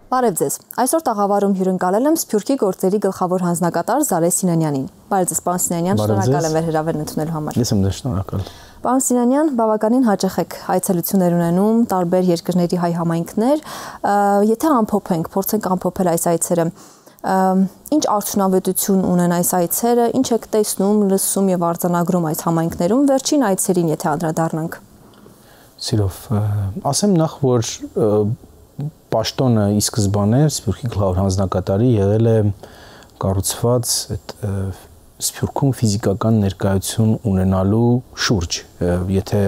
Բարև ձեզ։ Այսօր տաղավարում հյուրընկալել եմ Սփյուռքի գործերի գլխավոր հանձնակատար Զարե Սինանյանին։ Բարև ձեզ, պարոն Սինանյան, շնորհակալ եմ հրավերն ընդունելու համար։ Ես եմ դեռ շնորհակալ։ Պարոն Սինանյան, բավականին հաճախ եք այցելություններ ունենում տարբեր երկրների հայ համայնքներ։ Եթե ամփոփենք, փորձենք ամփոփել այս այցերը, ինչ արդյունավետություն ունեն այս այցերը, ինչ եք տեսնում, լսում եւ արձանագրում այս համայնքներում, վերջին այցերին եթե անդրադառնանք։ Սիրով, ասեմ նախ, որ պաշտոնը ի սկզբանե Սփյուռքի գլխավոր հանձնակատարի եղել է կառուցված այդ Սփյուռքում ֆիզիկական ներկայություն ունենալու շուրջ, եթե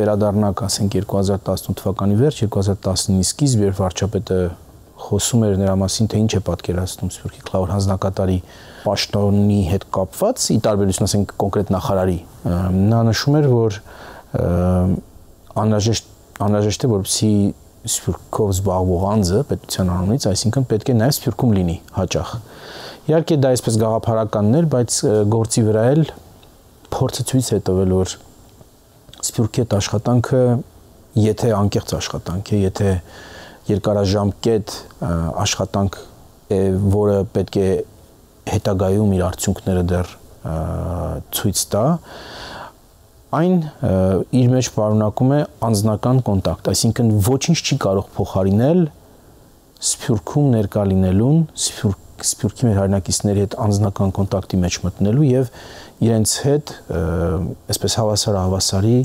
վերադառնանք, ասենք 2018 թվականի վերջ, 2019 սկիզբ, երբ վարչապետը խոսում էր նրա մասին, թե ինչ է պատկերացնում Սփյուռքի գլխավոր հանձնակատարի պաշտոնի հետ կապված, ի տարբերություն, ասենք, կոնկրետ նախարարի, նա նշում էր, որ անհրաժեշտ է, որպեսզի Սփյուռքով զբաղվող անձը պետության անունից, այսինքն պետք է նաև Սփյուռքում լինի հաճախ։ Իհարկե դա այսպես գաղափարականներ, բայց գործի վրա էլ փորձը ցույց է տվել, որ Սփյուռքի այդ աշխատանքը, եթե անկեղծ աշխատանք է, եթե երկարաժամկետ աշխատանք է, որը պետք է հետագայում իր արդյունքները դեռ ցույց տա, այն իր մեջ պարունակում է անձնական կոնտակտ, այսինքն ոչինչ չի կարող փոխարինել Սփյուռքում ներկա լինելուն, Սփյուռքի մեր հայրենակիցների հետ անձնական կոնտակտի մեջ մտնելու եւ իրենց հետ այսպես հավասարի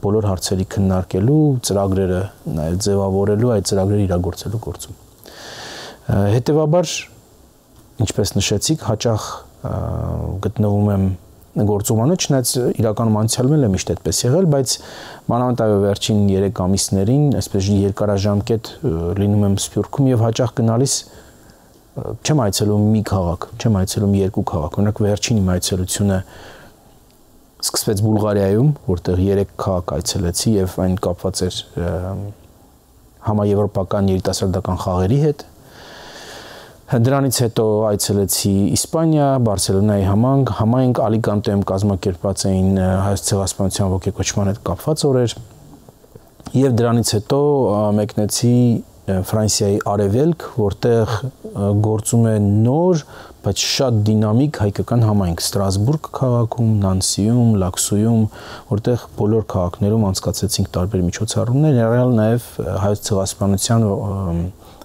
բոլոր հարցերի քննարկելու, ծրագրերը նաեւ ձևավորելու, այդ ծրագրերը իրագործելու գործում։ Հետևաբար, ինչպես նշեցիք, հաճախ գտնվում եմ գործում անը, չնայած իրականում անցյալում էլ է միշտ այդպես եղել, բայց մանավանդ այո վերջին 3 ամիսներին այսպես երկարաժամկետ լինում եմ Սփյուռքում եւ հաճախ գնալիս չեմ այցելում մի քաղաք, չեմ այցելում 2 քաղաք, օրինակ վերջին իմ այցելությունը սկսվեց Բուլղարիայում, որտեղ 3 քաղաք այցելեցի եւ այն կապված էր համաեվրոպական երիտասարդական խաղերի հետ։ Դրանից հետո այցելեցի Իսպանիա, Բարսելոնայի համայնք, Ալիկանտեում կազմակերպված էին հայոց ցեղասպանության ոգեկոչման հետ կապված օրեր, եւ դրանից հետո մեկնեցի Ֆրանսիայի Արևելք, որտեղ գործում է նոր, բայց շատ դինամիկ հայկական համայնք Ստրասբուրգ քաղաքում, Նանսիում, Լաքսուում, որտեղ բոլոր քաղաքներում անցկացրեցինք տարբեր միջոցառումներ, եղել նաեւ հայոց ցեղասպանության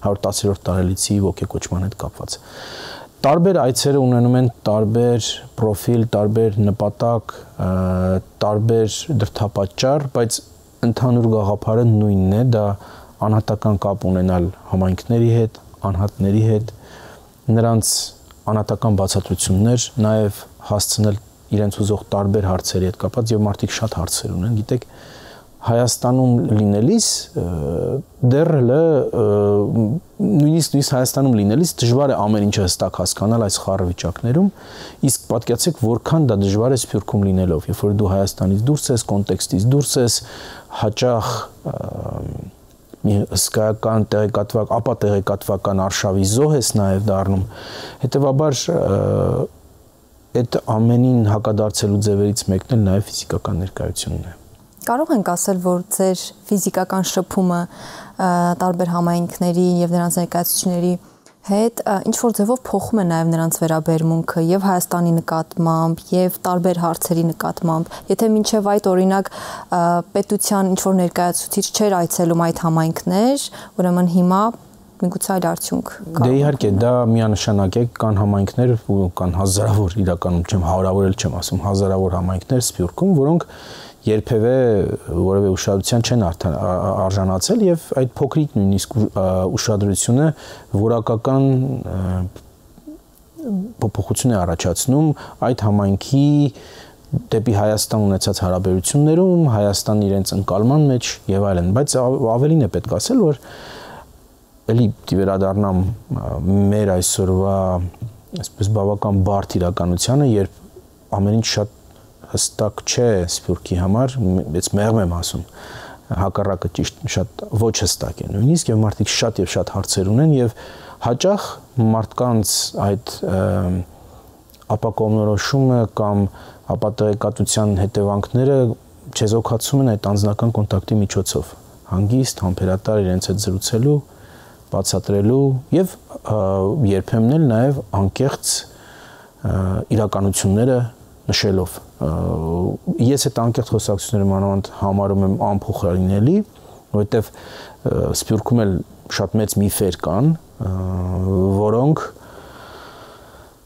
110-րդ տարելիցի ոգեկոչման հետ կապված։ Տարբեր այցերը ունենում են տարբեր պրոֆիլ, տարբեր նպատակ, տարբեր դրդապատճառ, բայց ընդհանուր գաղափարը նույնն է, դա անհատական կապ ունենալ համայնքների հետ, անհատների հետ, նրանց անհատական բացատրություններ, նաև հասցնել իրենց ուզող տարբեր հարցերի հետ կապված եւ մարդիկ շատ հարցեր ունեն, գիտեք, Հայաստանում լինելիս դեռ նույնիսկ Հայաստանում լինելիս դժվար է ամեն ինչը հստակ հասկանալ այս խառը վիճակներում, իսկ պատկերացրեք որքան դա դժվար է Սփյուռքում լինելով, երբ որ դու Հայաստանից դուրս ես, կոնտեքստից դուրս ես, հաճախ մի հսկայական տեղեկատվական արշավի զոհ ես նաև դառնում, հետևաբար այդ ամենին հակադարձելու ձևերից մեկն էլ նաև ֆիզիկական ներկայությունն է։ Կարող ենք ասել, որ ձեր ֆիզիկական շփումը տարբեր համայնքների եւ նրանց ներկայացուցիչների հետ ինչ որ ձևով փոխում է նաեւ նրանց վերաբերմունքը եւ Հայաստանի նկատմամբ եւ տարբեր հարցերի նկատմամբ։ Եթե մինչեւ այդ օրինակ պետության ինչ որ ներկայացուցիչ չէր այցելում այդ համայնքներ, ուրեմն հիմա միգուցե այլ արդյունք կա։ Դե իհարկե դա միանշանակ է, կան համայնքներ ու կան հազարավոր, իրականում չեմ հարյուրավոր էլ չեմ ասում, հազարավոր համայնքներ Սփյուռքում, որոնք երբևէ որևէ ուշադրության չեն արժանացել եւ այդ փոքրիկ նույնիսկ ուշադրությունը որակական փոփոխություն է առաջացնում այդ համայնքի դեպի Հայաստան ունեցած հարաբերություններում, Հայաստան իրենց ընկալման մեջ եւ այլն, բայց ավելին է պետք ասել, որ էլի վերադառնամ մեր այսօրվա այսպես բավական բարդ իրականությանը, երբ ամեն ինչ շատ հստակ չէ Սփյուռքի համար, ես մեղմ եմ ասում, հակառակը ճիշտ շատ ոչ հստակ է նույնիսկ եւ մարդիկ շատ հարցեր ունեն եւ հաճախ մարդկանց այդ ապակողմնորոշումը կամ ապատեղեկատվության հետևանքները չեզոքացում են այդ անձնական կոնտակտի միջոցով, հանգիստ, համբերատար իրենց հետ զրուցելու, բացատրելու եւ երբեմն էլ նաեւ անկեղծ իրականությունները նշելով ես այդ անկեղծ խոսակցությունները մանավանդ համարում եմ անփոխարինելի, որովհետեւ Սփյուռքում էլ շատ մեծ միֆեր կան, որոնք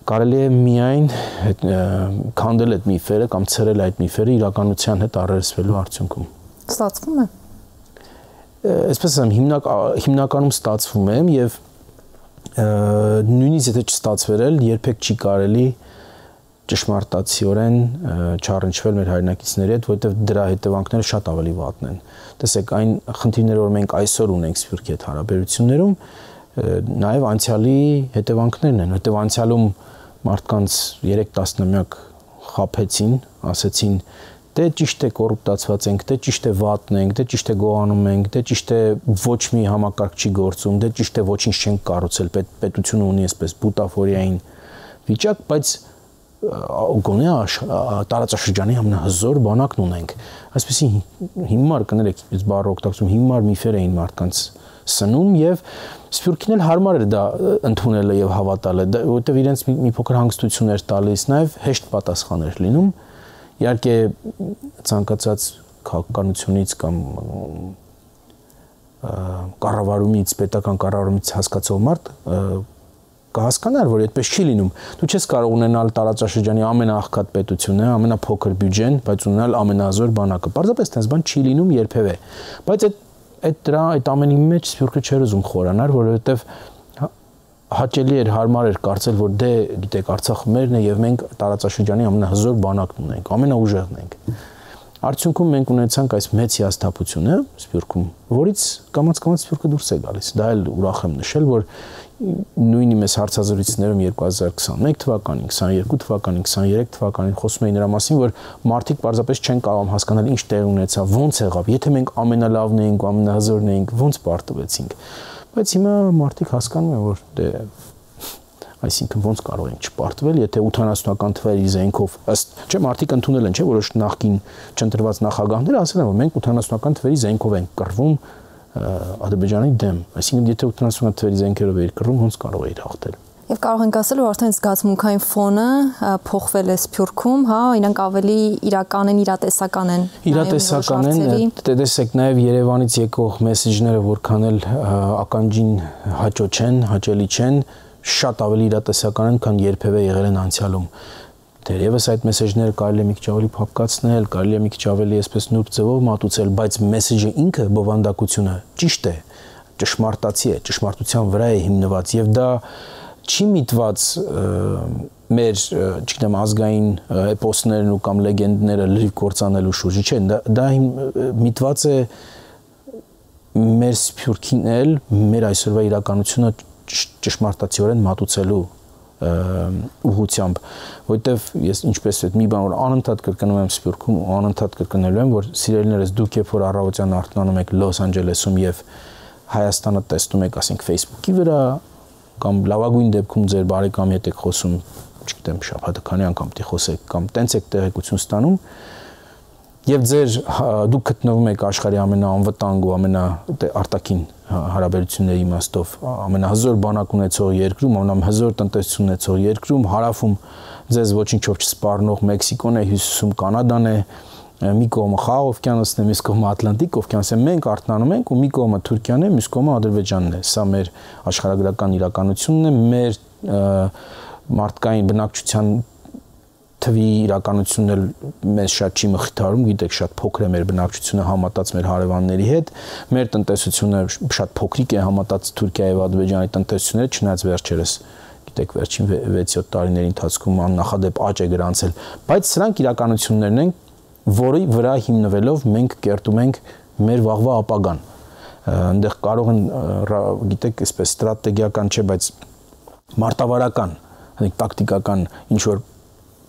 կարելի է միայն քանդել այդ միֆերը կամ ցրել այդ միֆերը իրականության հետ առերեսվելու արդյունքում։ Ստացվում է։ Այսպես ասեմ, հիմնականում ստացվում է եւ նույնիսկ եթե չստացվեր էլ երբեք չի կարելի ճշմարտացիորեն չառնչվել մեր հայրենակիցների հետ, որովհետև դրա հետևանքները շատ ավելի վատն են։ Տեսեք, այն խնդիրները, որ մենք այսօր ունենք Սփյուռքի հետ հարաբերություններում, նաև անցյալի հետևանքներն են, որովհետև անցյալում մարդկանց 3 տասնամյակ խաբեցին, ասեցին, դե ճիշտ է կոռուպտացված ենք, դե ճիշտ է վատն ենք, դե ճիշտ է գողանում ենք, դե ճիշտ է ոչ մի համակարգ չի գործում, դե ճիշտ է ոչինչ չենք կառուցել, պետությունը ունի այսպես բուտաֆորիային վիճակ, բայց գոնե տարածաշրջանի ամենահզոր բանակն ունենք։ Այսպեսի հիմար կներեք, ես բառը օգտագործում, հիմար միֆեր էին մարդկանց սնում եւ Սփյուռքին էլ հարմար էր դա ընդունելը եւ հավատալը, որովհետեւ իրենց մի փոքր հանգստություն էր տալիս, նաեւ հեշտ պատասխան էր լինում։ Իհարկե ցանկացած քաղաքականությունից կամ կառավարումից, պետական կառավարումից հասկացող մարդ կհասկանար, որ այդպես չի լինում։ Դու չես կարող ունենալ տարածաշրջանի ամենաաղքատ պետությունը, ամենափոքր բյուջեն, բայց ունենալ ամենազոր բանակը։ Պարզապես այդպես բան չի լինում երբևէ։ Բայց այդ ամենի մեջ Սփյուռքը չէր ուզում խորանալ, որովհետև հաճելի էր, հարմար էր կարծել, որ դե գիտեք Արցախը մերն է եւ մենք տարածաշրջանի ամենահզոր բանակն ունենք, ամենաուժեղն ենք։ Արդյունքում մենք ունեցանք այս մեծ հիասթափությունը Սփյուռքում, որից կամաց-կամաց Սփյուռքը դուրս է գալիս։ Դա էլ ուրախ եմ նշել, որ նույնի մեծ հարցազրույցներում 2021 թվականին, 22 թվականին, 23 թվականին խոսում էին նրա մասին, որ մարդիկ պարզապես չեն կարող հասկանալ ինչ տեղ ունեցավ, ոնց եղավ, եթե մենք ամենալավն էինք, ամենահզորն էինք, ոնց պարտվեցինք։ Բայց հիմա մարդիկ հասկանում են, որ դե այսինքն ոնց կարող ենք չպարտվել, եթե 80-ական թվերի զենքով ըստ չէ մարդիկ ընդունել են, չէ, որոշ նախկին չընտրված նախագահները ասել են, որ մենք 80-ական թվերի զենքով ենք կռվում Ադրբեջանի դեմ, այսինքն եթե 80-ական թվերի զենքերով էր կռվում, ոնց կարող էր հաղթել։ Եվ կարող ենք ասել, որ արդեն զգացմունքային ֆոնը փոխվել է Սփյուռքում, հա, իրանք ավելի իրական են, իրատեսական են։ Իրատեսական են, տեսեք նաև Երևանից եկող մեսեջները որքան էլ ականջին հաճո չեն, հաճելի չեն, շատ ավելի իրատեսական են, քան երբևէ եղել են անցյալում։ Դերևս այդ մեսեջները կարելի է մի քիչ ավելի փափկացնել, կարելի է մի քիչ ավելի այսպես նուրբ ձևով մատուցել, բայց մեսեջը ինքը բովանդակությունը ճիշտ է, ճշմարտացի է, ճշմարտության վրա է հիմնված եւ դա չի միտված մեր, չգիտեմ, ազգային էպոսներն ու կամ լեգենդները լրիվ կործանելու շուրջը, չէ, դա միտված է մեր Սփյուռքին էլ մեր այսօրվա իրականությունը ճշմարտացիորեն մատուցելու ուղղությամբ, որովհետև ես ինչպես այդ մի բան որ անընդհատ կրկնում եմ Սփյուռքում ու անընդհատ կրկնելու եմ, որ սիրելիներս դուք երբ որ առավոտյան արթնանում եք Լոս Անջելեսում եւ Հայաստանը տեսնում եք, ասենք Facebook-ի վրա կամ լավագույն դեպքում ձեր բարեկամի հետ եք խոսում, չգիտեմ, շաբաթը քանի անգամ պիտի խոսեք կամ տենց եք տեղեկություն ստանում եւ դուք գտնվում եք աշխարհի ամենաանվտանգ ու ամենաարտակին հարաբերությունների իմաստով ամենահզոր բանակ ունեցող երկրում, ամենահզոր տնտեսություն ունեցող երկրում, հարավում ձեզ ոչինչով չսպառնող Մեքսիկոն է, հյուսիսում Կանադան է, մի կողմը Խաղաղ օվկիանոսն է, մյուս կողմը Ատլանտիկ օվկիանոսն է, մենք արթնանում ենք ու մի կողմը Թուրքիան է, մյուս կողմը Ադրբեջանն է։ Սա մեր աշխարհագրական իրականությունն է, մեր մարդկային բնակչության թվի իրականությունն էլ մեզ շատ չի մխիթարում, գիտեք, շատ փոքր է մեր բնակչությունը համատած մեր հարևանների հետ, մեր տնտեսությունը շատ փոքրիկ է համատած Թուրքիայի եւ Ադրբեջանի տնտեսությունները, չնայած վերջերս, գիտեք, վերջին 6-7 տարիների ընթացքում աննախադեպ աճ է գրանցել, բայց սրանք իրականություններն են, որի վրա հիմնվելով մենք կերտում ենք մեր վաղվա ապագան։ Այնտեղ կարող են, գիտեք, այսպես ստրատեգիական չէ, բայց մարտավարական, տակտիկական ինչ որ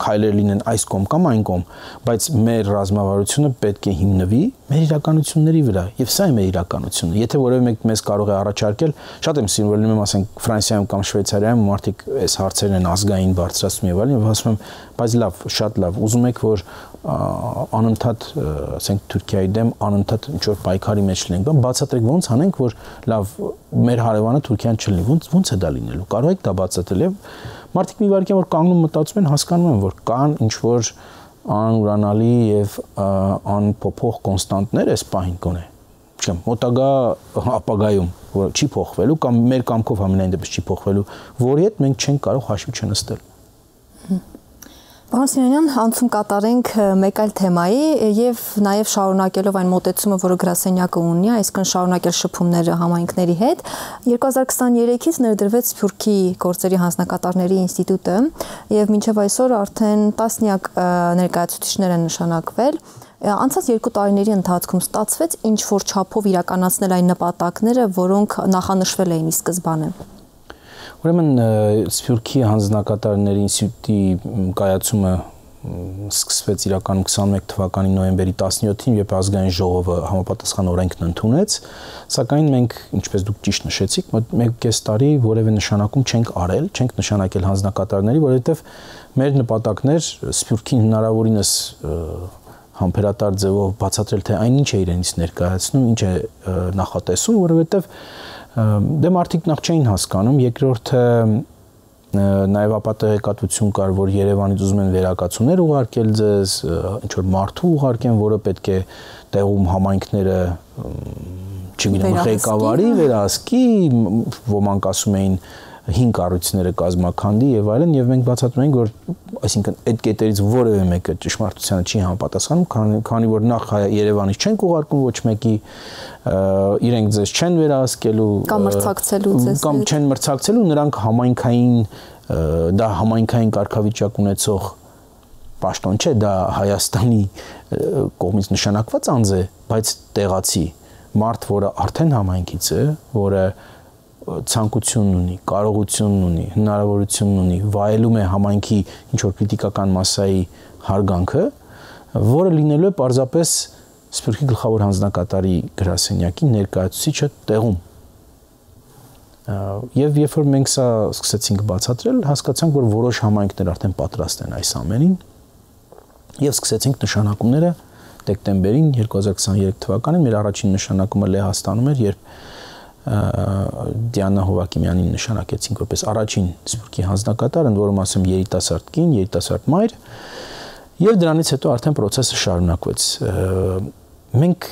քայլեր լինեն այս կողմ կամ այն կողմ, բայց մեր ռազմավարությունը պետք է հիմնվի մեր իրականությունների վրա, եւ սա է մեր իրականությունը։ Եթե որևէ մեկ մեզ կարող է առաջարկել, շատ եմ սիրում, որ լինում ասենք Ֆրանսիայում կամ Շվեյցարիայում մարդիկ այս հարցերն են ազգային բարձրացնում եւ այլն, եւ ասում եմ, բայց լավ, շատ լավ, ուզում եք որ անընդհատ, ասենք Թուրքիայի դեմ անընդհատ ինչ որ պայքարի մեջ լինենք, բան բացատրեք ոնց անենք, որ լավ, մեր հարևանը Թուրքիան չլինի, ոնց է դա լինելու։ Կարող եք դա բացատրել եւ մարդիկ մի վարքյան որ կանգնում մտածում են, հասկանում են, որ կան ինչ որ անուրանալի եւ անփոփոխ կոնստանտներ այս պահին կոնե։ Չեմ, մոտակա ապագայում, որ չի փոխվելու կամ մեր կամքով ամենայն դեպս չի փոխվելու, որի հետ մենք չենք կարող հաշվի չնստել։ Պարոն Սիմոնյան, անցում կատարենք մեկ այլ թեմայի եւ նաեւ շարունակելով այն մոտեցումը, որը գրասենյակը ունի, այսինքն շարունակել շփումները համայնքների հետ, 2023-ից ներդրվեց Սփյուռքի գործերի հանձնակատարների ինստիտուտը եւ մինչեւ այսօր արդեն տասնյակ ներկայացուցիչներ են նշանակվել։ Անցած 2 տարիների ընթացքում ստացվեց ինչ որ չափով իրականացնել այն նպատակները, որոնք նախանշվել էին ի սկզբանե։ Ուրեմն Սփյուռքի հանձնակատարների ինստիտուտի կայացումը սկսվեց իրականում 21 թվականի նոյեմբերի 17-ին, երբ ազգային ժողովը համապատասխան օրենքն ընդունեց, սակայն մենք, ինչպես դուք ճիշտ նշեցիք, մոտ 1.5 տարի որևէ նշանակում չենք արել, չենք նշանակել հանձնակատարների, որովհետև մեր նպատակն էր Սփյուռքին հնարավորինս համբերատար ձևով բացատրել, թե այն ինչ է իրենից ներկայացնում, ինչ է նախատեսում, որովհետև դե մարդիկ նախ չէին հասկանում, երկրորդը նաև ապատեղեկատվություն կար, որ Երևանից ուզում են վերակացումներ ուղարկել ձեզ, ինչ որ մարդու ուղարկեն, որը պետք է տեղում համայնքները չգիտեմ, ղեկավարի, վերահսկի, ոմանք ասում էին 5 կառույցները կազմաքանդի եւ այլն, եւ մենք բացատրում ենք, որ այսինքն այդ կետերից որևէ մեկը ճշմարտությանը չի համապատասխանում, քանի որ նախ Երևանից չենք ուղարկում ոչ մեկի, իրենք ձեզ չեն վերահսկելու կամ մրցակցելու ձեզ կամ չեն մրցակցելու, նրանք դա համայնքային կարգավիճակ ունեցող պաշտոն չէ, դա Հայաստանի կողմից նշանակված անձ է, բայց տեղացի մարդ, որը արդեն համայնքից է, որը ցանկություն ունի, կարողություն ունի, հնարավորություն ունի, վայելում է համայնքի ինչ որ քրիտիկական մասայի հարգանքը, որը լինելու է պարզապես Սփյուռքի գլխավոր հանձնակատարի գրասենյակի ներկայացուցիչը տեղում։ Եվ երբ որ մենք սա սկսեցինք բացատրել, հասկացանք, որ որոշ համայնքներ արդեն պատրաստ են այս ամենին, եւ սկսեցինք նշանակումները դեկտեմբերին 2023 թվականին մեր առաջին նշանակումը Լեհաստանում էր, երբ Դիանա Հովակիմյանին նշանակեցինք որպես առաջին Սփյուռքի հանձնակատար, ընդ որում ասեմ երիտասարդ կին, երիտասարդ մայր, եւ դրանից հետո արդեն process-ը շարունակվեց։ Մենք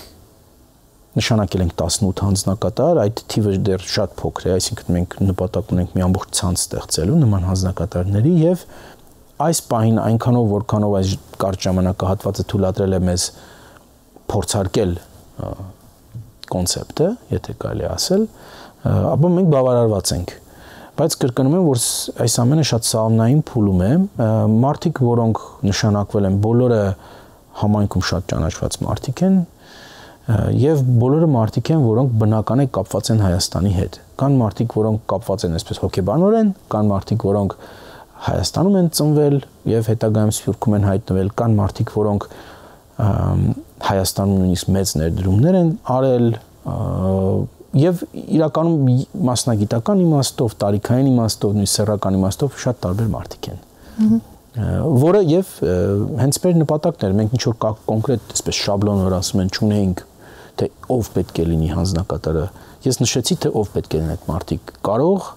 նշանակել ենք 18 հանձնակատար, այդ թիվը դեռ շատ փոքր է, այսինքն մենք նպատակ ունենք մի ամբողջ ցանց ստեղծելու նման հանձնակատարների եւ այս պահին այնքանով որքանով այս կարճ ժամանակահատվածը թույլատրել է մեզ փորձարկել կոնցեպտը, եթե կարելի ասել, ապա մենք բավարարված ենք։ Բայց կրկնում եմ, որ այս ամենը շատ սահմանային փուլում է, մարդիկ, որոնք նշանակվել են, բոլորը համայնքում շատ ճանաչված մարդիկ են, եւ բոլորը մարդիկ են, որոնք բնական է կապված են Հայաստանի հետ։ Կան մարդիկ, որոնք կապված են այսպես հոգեբանորեն, կան մարդիկ, որոնք Հայաստանում են ծնվել եւ հետագայում Սփյուռքում են հայտնվել, կան մարդիկ, որոնք Հայաստանում նույնիսկ մեծ ներդրումներ են արել եւ իրականում մասնագիտական իմաստով, տարիքային իմաստով, նույնիսկ սեռական իմաստով շատ տարբեր մարդիկ են։ Որը եւ հենց մեր նպատակն էր, մենք ինչ որ կոնկրետ, այսպես շաբլոնով ասում են, չունեինք, թե ով պետք է լինի հանձնակատարը։ Ես նշեցի, թե ով պետք է լինեն այդ մարդիկ՝ կարող,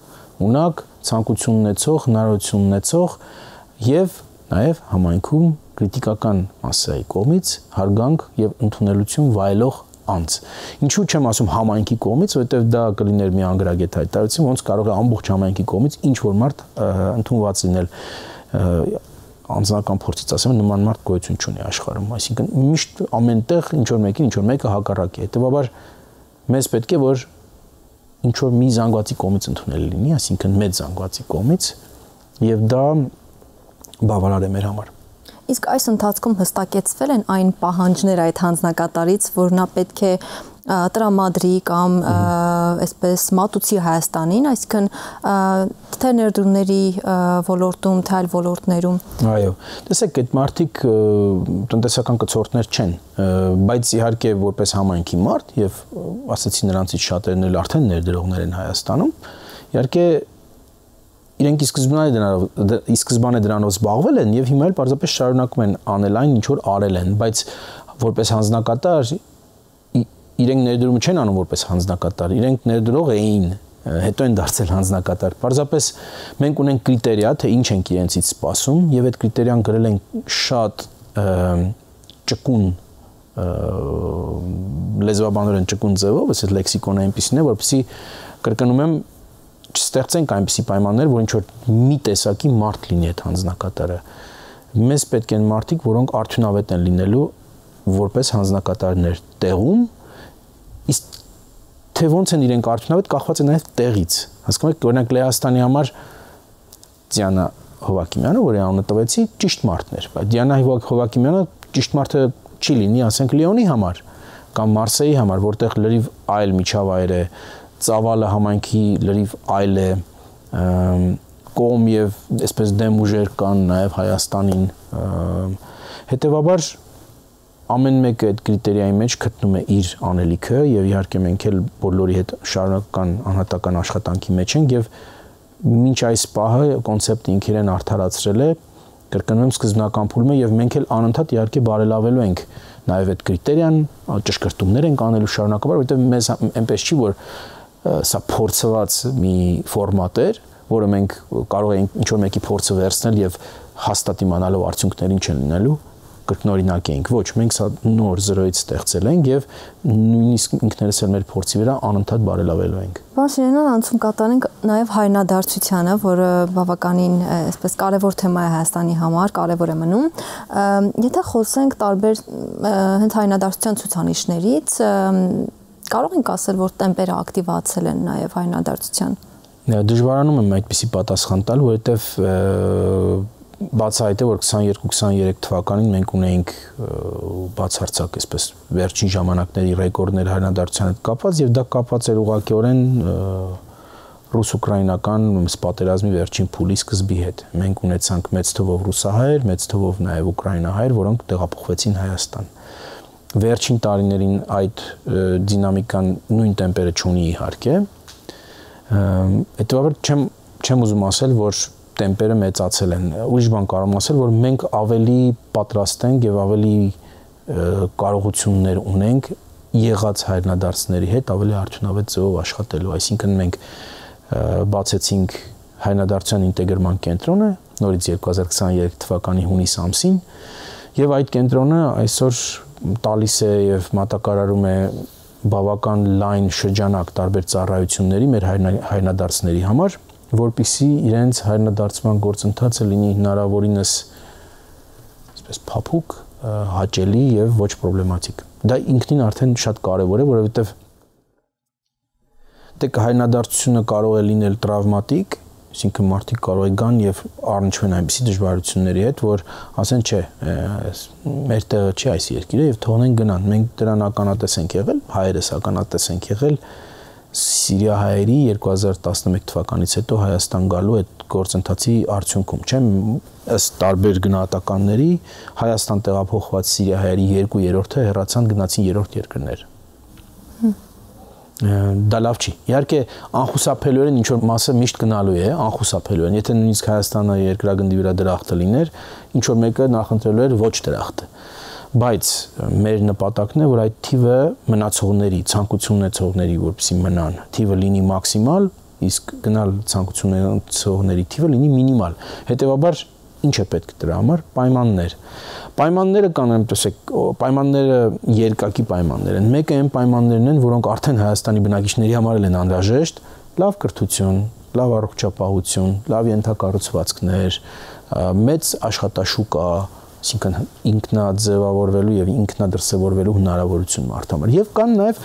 ունակ, ցանկություն ունեցող, հնարավորություն ունեցող եւ նաեւ համայնքում քրիտիկական մասայի կողմից հարգանք եւ ընդունելություն վայելող անձ։ Ինչու չեմ ասում համայնքի կողմից, որովհետեւ դա կլիներ մի անգրագետ հայտարարություն, ոնց կարող է ամբողջ համայնքի կողմից ինչ որ մարդ ընդունված լինել։ Անձնական փորձից ասեմ, նման մարդ գոյություն չունի աշխարհում, այսինքն միշտ ամենտեղ ինչ որ մեկը հակառակ է։ Հետեւաբար մեզ պետք է որ ինչ որ մի զանգվածի կողմից ընդունել լինի, այսինքն մեծ զանգվածի կողմից, եւ դա բավարար է մեր համար։ Իսկ այս ընթացքում հստակեցվել են այն պահանջները այդ հանձնակատարից, որ նա պետք է տրամադրի կամ այսպես մատուցի Հայաստանին, այսինքն թե ներդրումների ոլորտում, թե այլ ոլորտներում։ Այո, տեսեք, այդ մարդիկ տնտեսական կցորդներ չեն, բայց իհարկե որպես համայնքի մարդ եւ ասացի նրանցից շատերն էլ արդեն ներդրողներ են Հայաստանում, իհարկե իրենք ի սկզբանե դրանով զբաղվել են եւ հիմա էլ պարզապես շարունակում են անել այն, ինչ որ արել են, բայց որպես հանձնակատար իրենք ներդրումը չեն անում որպես հանձնակատար, իրենք ներդրող էին, հետո են դարձել հանձնակատար։ Պարզապես մենք ունենք կրիտերիա, թե ինչ ենք իրենցից սպասում եւ այդ կրիտերիան գրել են շատ ճկուն լեզվաբանորեն ճկուն ձևով, այս լեքսիկոնը այնպեսին է, որպեսզի կրկնում եմ չստեղծենք այնպիսի պայմաններ, որ ինչ որ մի տեսակի մարդ լինի այդ հանձնակատարը։ Մեզ պետք են մարդիկ, որոնք արդյունավետ են լինելու որպես հանձնակատարներ տեղում, իսկ թե ոնց են իրենք արդյունավետ կախված է նաև տեղից։ Հասկանում եք, օրինակ Լեհաստանի համար Դիանա Հովակիմյանը, որի անունը տվեցի, ճիշտ մարդն էր, բայց Դիանա Հովակիմյանը ճիշտ մարդը չի լինի, ասենք Լիոնի համար կամ Մարսեի համար, որտեղ լրիվ այլ միջավայր է, ծավալը համայնքի լրիվ այլ է, կողմ եւ այսպես դեմ ուժեր կան նաեւ Հայաստանին, հետեւաբար ամեն մեկը այդ կրիտերիայի մեջ գտնում է իր անելիքը եւ իհարկե մենք էլ բոլորի հետ շարունակական անհատական աշխատանքի մեջ ենք եւ մինչ այս պահը կոնցեպտը ինքերեն արդարացրել է, կրկնում սկզբնական փուլում է եւ մենք էլ անընդհատ իհարկե բարելավելու ենք նաեւ այդ կրիտերիան, ճշգրտումներ ենք անելու շարունակաբար, որովհետեւ մեզ այնպես չի որ սա փորձված մի ֆորմատ էր, որը մենք կարող ենք ինչ որ մեկի փորձը վերցնել եւ հաստատ իմանալով արդյունքներին չեն լինելու, կրկնօրինակ ենք։ Ոչ, մենք սա նոր զրոյից ստեղծել ենք եւ նույնիսկ ինքներս էլ մեր փորձի վրա անընդհատ բարելավելու ենք։ Պարոն Շիրյանյան, անցում կատարենք նաեւ հայրենադարձությանը, որը բավականին այսպես կարևոր թեմա է Հայաստանի համար, կարևոր է մնում։ Եթե խոսենք տարբեր հենց հայրենադարձության ցուցանիշներից, կարող ենք ասել, որ տեմպերը ակտիվացել են նաեւ հայրենադարձության։ Դժվարանում եմ այդպիսի պատասխան տալ, որովհետեւ բացահայտ է, որ 22-23 թվականին մենք ունեինք բացարձակ այսպես վերջին ժամանակների ռեկորդներ հայրենադարձության հետ կապված եւ դա կապված էր ուղղակիորեն ռուս-ուկրաինական պատերազմի վերջին փուլի սկզբի հետ։ Մենք ունեցանք մեծ թվով ռուսահայեր, մեծ թվով նաեւ ուկրաինահայեր, որոնք տեղափոխվեցին Հայաստան։ Վերջին տարիներին այդ դինամիկան նույն տեմպերը չունի իհարկե։ Հետևաբար չեմ ուզում ասել, որ տեմպերը մեծացել են։ Ուրիշ բան կարող եմ ասել, որ մենք ավելի պատրաստ ենք եւ ավելի կարողություններ ունենք եղած հայրենադարձների հետ ավելի արդյունավետ ձևով աշխատելու։ Այսինքն մենք բացեցինք հայրենադարձության ինտեգրման կենտրոնը նորից 2023 թվականի հունիս ամսին եւ այդ կենտրոնը այսօր տալիս է եւ մատակարարում է բավական լայն շրջանակ տարբեր ծառայությունների մեր հայրենադարձների համար, որպեսզի իրենց հայրենադարձման գործընթացը լինի հնարավորինս այսպես փափուկ, հաճելի եւ ոչ պրոբլեմատիկ։ Դա ինքնին արդեն շատ կարեւոր է, որովհետեւ դե հայրենադարձությունը կարող է լինել տրավմատիկ, այսինքն մարդիկ կարող է գան եւ առնչվեն այնպիսի դժվարությունների հետ, որ ասեն չէ, մեր տեղը չի այս երկիրը եւ թողնեն գնան։ Մենք դրան ականատես ենք եղել, հայերս ականատես ենք եղել Սիրիահայերի 2011 թվականից հետո Հայաստան գալու այդ գործընթացի արդյունքում, չէ՞, ըստ տարբեր գնահատականների Հայաստան տեղափոխված Սիրիահայերի 2/3-ը հեռացան գնացին երրորդ երկրներ։ Դա լավ չի։ Իհարկե անխուսափելիորեն ինչ որ մասը միշտ գնալու է, անխուսափելիորեն։ Եթե նույնիսկ Հայաստանը երկրագնդի վրա դրախտը լիներ, ինչ որ մեկը նախընտրելու էր ոչ դրախտը։ Բայց մեր նպատակն է, որ այդ թիվը մնացողների, ցանկություն ունեցողների, որպեսզի մնան, թիվը լինի մաքսիմալ, իսկ գնալ ցանկություն ունեցողների թիվը լինի մինիմալ։ Հետևաբար ինչ է պետք դրա համար պայմաններ։ Պայմանները կան, տեսեք, պայմանները երկակի պայմաններ են։ Մեկը այն պայմաններն են, որոնք արդեն Հայաստանի բնակիչների համար են անհրաժեշտ, լավ կրթություն, լավ առողջապահություն, լավ ենթակառուցվածքներ, մեծ աշխատաշուկա, այսինքն ինքնաձևավորվելու եւ ինքնադրսևորվելու հնարավորություն մարդամար։ Եվ կան նաեւ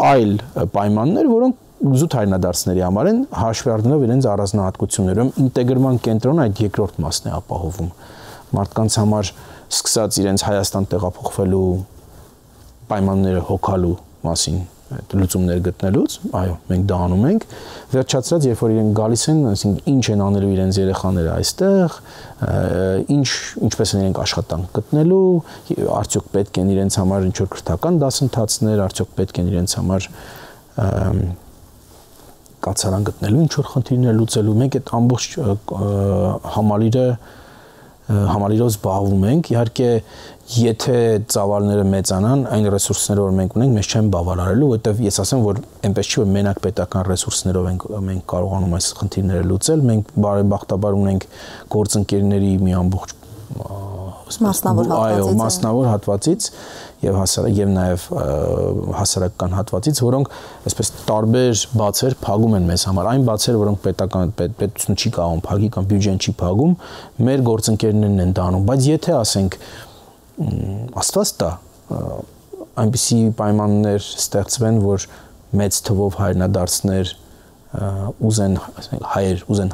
այլ պայմաններ, որոնք զուտ հայրենադարձների համար են հաշվի առնելով իրենց առանձնահատկությունները։ Ինտեգրման կենտրոնը այդ երկրորդ մասն է ապահովում։ Մարդկանց համար սկսած իրենց Հայաստան տեղափոխվելու պայմանները հոգալու մասին այդ լուծումներ գտնելուց, այո, մենք դա անում ենք, վերջացրած, երբ որ իրենք գալիս են, այսինքն ինչ են անելու իրենց երեխաները այստեղ, ինչպես են իրենք աշխատանք գտնելու, արդյոք պետք են իրենց համար ինչ-որ քրթական դասընթացներ, արդյոք պետք են իրենց համար կացարան գտնելու, ինչ-որ խնդիրներ լուծելու, մենք այդ ամբողջ համալիրով զբաղվում ենք, իհարկե եթե ծավալները մեծանան, այն ռեսուրսները, որ մենք ունենք, մեզ չեն բավարարելու, որովհետև ես ասեմ, որ այնպես չի, որ մենակ պետական ռեսուրսներով մենք կարողանում այս խնդիրները լուծել, մենք բարեբախտաբար ունենք գործընկերների մի ամբողջ մասնավոր հատվածից եւ նաեւ հասարակական հատվածից, որոնք այսպես տարբեր բացեր փակում են մեզ համար, այն բացերը, որոնք պետությունը չի կարող փակի կամ բյուջեն չի փակում, մեր գործընկերներն են դա անում, բայց եթե ասենք Աստված տա այնպիսի պայմաններ ստեղծվեն, որ մեծ թվով հայրենադարձներ ուզեն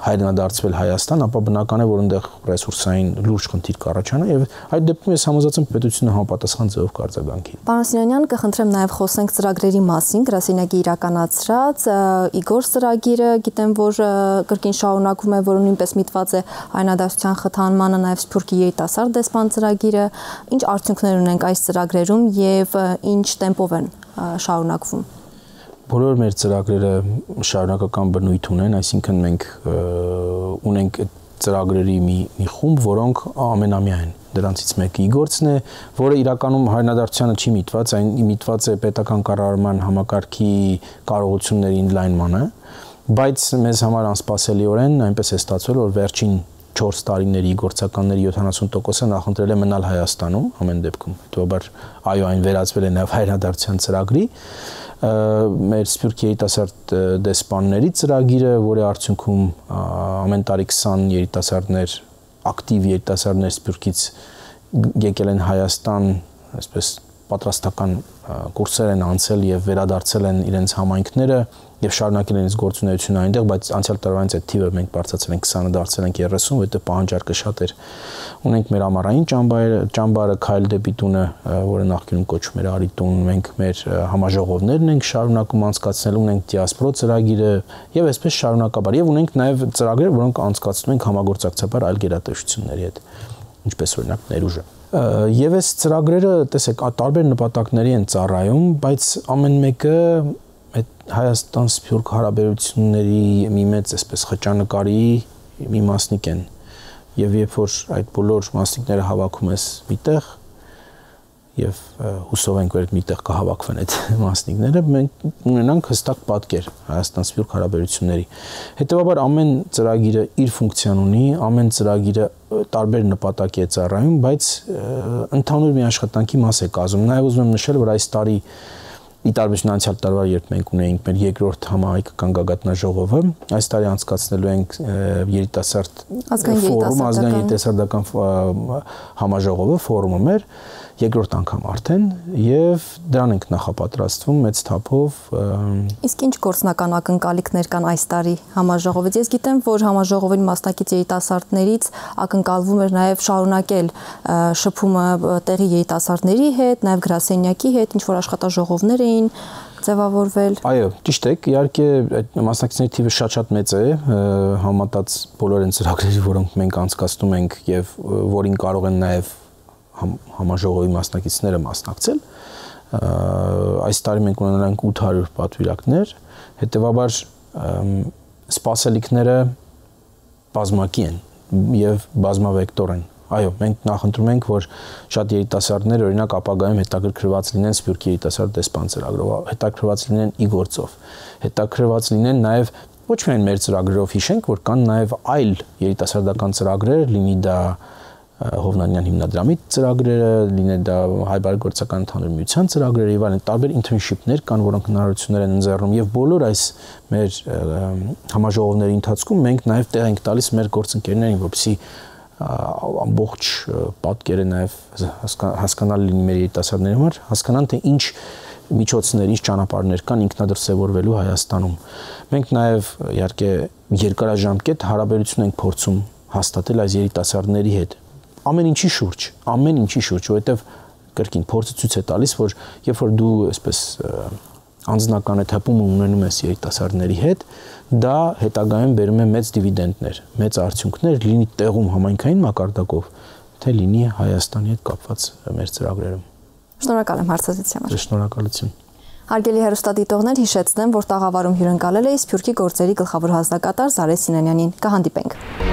հայրենադարձվել Հայաստան, ապա բնական է, որ այնտեղ ռեսուրսային լուրջ խնդիր կառաջանա եւ այդ դեպքում ես համոզված եմ պետությունը համապատասխան ձևով կարձագանքի։ Պարոն Սիրոնյան, կխնդրեմ նաեւ խոսենք ծրագրերի մասին, գրասենյակի իրականացրած Իգոր ծրագիրը, գիտեմ, որ կրկին շարունակվում է, որը նույնպես միտված է հայրենադարձության խթանմանը, նաեւ Սփյուռքի երիտասարդ դեսպան ծրագիրը, ինչ արդյունքներ ունենք այս ծրագրերում եւ ինչ տեմպով են շարունակվում։ Բոլոր մեր ծրագրերը շարունակական բնույթ ունեն, այսինքն մենք ունենք այդ ծրագրերի մի խումբ, որոնք ամենամյա են։ Դրանցից մեկը Իգորցն է, որը իրականում հայրենադարձությանը չի միտված, այն միտված է պետական կառավարման համակարգի կարողությունների ընդլայնմանը, բայց մեզ համար անսպասելիորեն այնպես է ստացվել, որ վերջին 4 տարիների իգորցականների 70%-ը նախընտրել է մնալ Հայաստանում, ամեն դեպքում։ Հետևաբար այո, այն վերածվել է նաև հայրենադարձության ծրագրի։ Մեր Սփյուռքի երիտասարդ դեսպանների ծրագիրը, որի արդյունքում ամեն տարի 20 երիտասարդներ, ակտիվ երիտասարդներ Սփյուռքից եկել են Հայաստան, այսպես պատրաստական կուրսեր են անցել եւ վերադարձել են իրենց համայնքները եւ շարունակել են իրենց գործունեությունը այնտեղ, բայց անցյալ տարվանից այդ թիվը մենք բարձրացրել ենք 20-ը դարձել ենք 30, որտեղ պահանջարկը շատ էր։ Ունենք մեր ամառային ճամբարը Քայլ դեպի տունը, որը նախկինում կոչվում էր Արիտուն, մենք մեր համաժողովներն ենք շարունակում անցկացնել, ունենք դիասպորա ծրագիրը եւ այսպես շարունակաբար եւ ունենք նաեւ ծրագրեր, որոնք անցկացնում ենք համագործակցաբար այլ գերատեսչությունների հետ, ինչպես օրինակ Ներուժը։ Եվ այս ծրագրերը, տեսեք, տարբեր նպատակների են ծառայում, բայց ամեն մեկը այդ Հայաստան-Սփյուռք հարաբերությունների մի մեծ այսպես խճանկարի մի մասնիկ են։ Եվ երբ որ այդ բոլոր մասնիկները հավաքում ես միտեղ, եւ հուսով ենք, որ այդ միտեղ կհավաքվեն այդ մասնիկները, մենք ունենանք հստակ պատկեր Հայաստան-Սփյուռք հարաբերությունների։ Հետևաբար ամեն ծրագիրը իր ֆունկցիան ունի, ամեն ծրագիրը տարբեր նպատակի է ծառայում, բայց ընդհանուր մի աշխատանքի մաս է կազմում։ Նաեւ ուզում եմ նշել, որ այս տարի ի տարբերություն անցյալ տարվա, երբ մենք ունեինք մեր երկրորդ համահայկական գագաթնաժողովը, այս տարի անցկացնելու ենք երիտասարդ ազգային երիտասարդական համաժողովը, ֆորումը մեր երկրորդ անգամ արդեն, եւ դրան ենք նախապատրաստվում մեծ թափով։ Իսկ ինչ գործնական ակնկալիքներ կան այս տարի համաժողովից։ Ես գիտեմ, որ համաժողովին մասնակից երիտասարդներից ակնկալվում էր նաեւ շարունակել շփումը տեղի երիտասարդների հետ, նաեւ գրասենյակի հետ, ինչ որ աշխատաժողովներ էին ձևավորվել։ Այո, ճիշտ է, իհարկե այդ մասնակիցների թիվը շատ մեծ է, համատած բոլոր այն ծրագրերի, որոնք մենք անցկացնում ենք եւ որին կարող են նաեւ համաժողովի մասնակիցները մասնակցել։ Այս տարի մենք ունենալ ենք 800 պատվիրակներ, հետեւաբար սպասելիքները բազմակի են եւ բազմավեկտոր են։ Այո, մենք նախընտրում ենք, որ շատ երիտասարդներ օրինակ ապագայում հետաքրքրված լինեն Սփյուռքի երիտասարդ դեսպան ծրագրով, հետաքրքրված լինեն Իգորցով, հետաքրքրված լինեն նաեւ ոչ միայն մեր ծրագրերով հիշենք, որ կան նաեւ այլ երիտասարդական ծրագրեր, լինի դա Հովնանյան հիմնադրամի ծրագրերը, լինի դա հայ բարեգործական ընդհանուր միության ծրագրերը եւ այլն, տարբեր internship-ներ կան, որոնք հնարավորություններ են ընձեռում եւ բոլոր այս մեր համաժողովների ընթացքում մենք նաեւ տեղ ենք տալիս մեր գործընկերներին, որպեսզի ամբողջ պատկերը նաեւ հասկանալի լինի մեր երիտասարդների համար, հասկանան թե ինչ միջոցներ, ինչ ճանապարհներ կան ինքնադրսևորվելու Հայաստանում։ Մենք նաեւ իհարկե երկարաժամկետ հարաբերություն ենք փորձում հաստատել այս երիտասարդների հետ ամեն ինչի շուրջ, որովհետև կրկին փորձը ցույց է տալիս, որ երբ որ դու այսպես անձնական այդ հպումը ունենում ես երիտասարդների հետ, դա հետագայում բերում է մեծ դիվիդենդներ, մեծ արդյունքներ, լինի տեղում համայնքային մակարդակով, թե լինի Հայաստանի հետ կապված մեր ծրագրերում։ Շնորհակալ եմ հարցազրույցի համար։ Շնորհակալություն։ Հարգելի հեռուստադիտողներ, հիշեցնեմ, որ տաղավարում հյուրընկալել էի Սփյուռքի գործերի գլխավոր հանձնակատար Զարե Սինանյանին։ Կհանդիպենք։